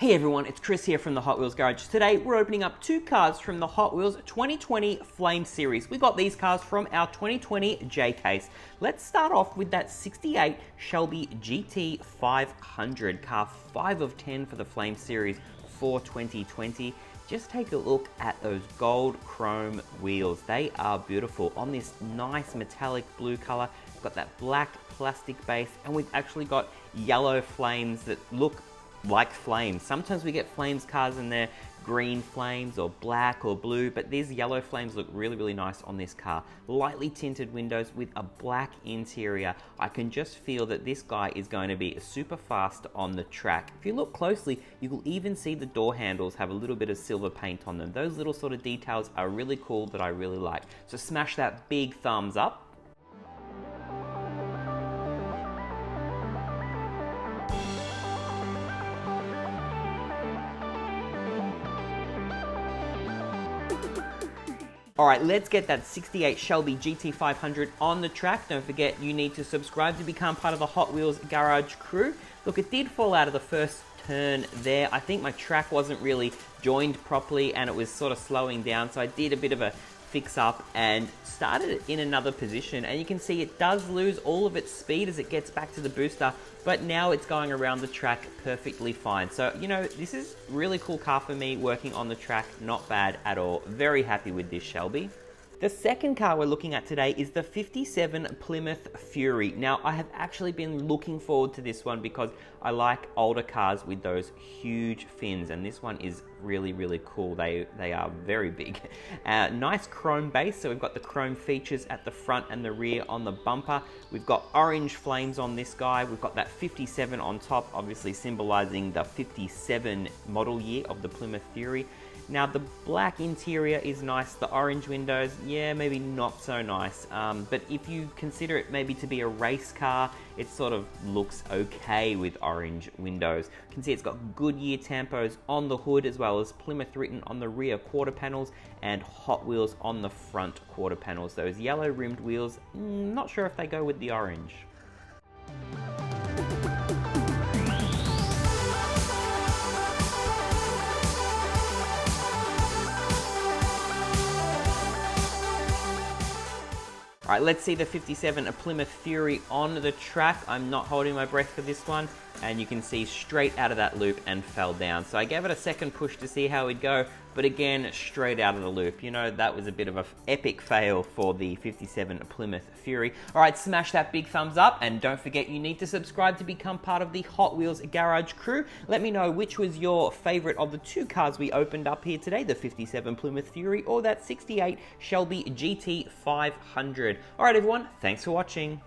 Hey everyone, it's Chris here from the Hot Wheels Garage. Today we're opening up two cars from the Hot Wheels 2020 Flame Series. We got these cars from our 2020 J case. Let's start off with that 68 Shelby GT 500, car 5 of 10 for the Flame Series for 2020. Just take a look at those gold chrome wheels. They are beautiful on this nice metallic blue color. We've got that black plastic base and we've actually got yellow flames that look like flames. Sometimes we get flames cars and they're green flames or black or blue, but these yellow flames look really nice on this car. Lightly tinted windows with a black interior. I can just feel that this guy is going to be super fast on the track. If you look closely, you will even see the door handles have a little bit of silver paint on them. Those little sort of details are really cool that I really like. So smash that big thumbs up. All right, let's get that 68 Shelby GT500 on the track. Don't forget, you need to subscribe to become part of the Hot Wheels Garage crew. Look, it did fall out of the first turn there. I think my track wasn't really joined properly and it was sort of slowing down. So I did a bit of a fix up and started it in another position. And you can see it does lose all of its speed as it gets back to the booster, but now it's going around the track perfectly fine. So, you know, this is a really cool car for me working on the track. Not bad at all. Very happy with this Shelby. The second car we're looking at today is the 57 Plymouth Fury. Now, I have actually been looking forward to this one because I like older cars with those huge fins, and this one is really cool. They are very big. Nice chrome base, so we've got the chrome features at the front and the rear on the bumper. We've got orange flames on this guy. We've got that 57 on top, obviously symbolizing the 57 model year of the Plymouth Fury. Now the black interior is nice, the orange windows, yeah, maybe not so nice. But if you consider it maybe to be a race car, it sort of looks okay with orange windows. You can see it's got Goodyear tampos on the hood as well as Plymouth written on the rear quarter panels and Hot Wheels on the front quarter panels. Those yellow rimmed wheels, not sure if they go with the orange. All right, let's see the 57 Plymouth Fury on the track. I'm not holding my breath for this one, and you can see straight out of that loop and fell down. So I gave it a second push to see how it'd go, but again, straight out of the loop. You know, that was a bit of an epic fail for the 57 Plymouth Fury. All right, smash that big thumbs up, and don't forget you need to subscribe to become part of the Hot Wheels Garage crew. Let me know which was your favorite of the two cars we opened up here today, the 57 Plymouth Fury or that 68 Shelby GT 500. All right, everyone, thanks for watching.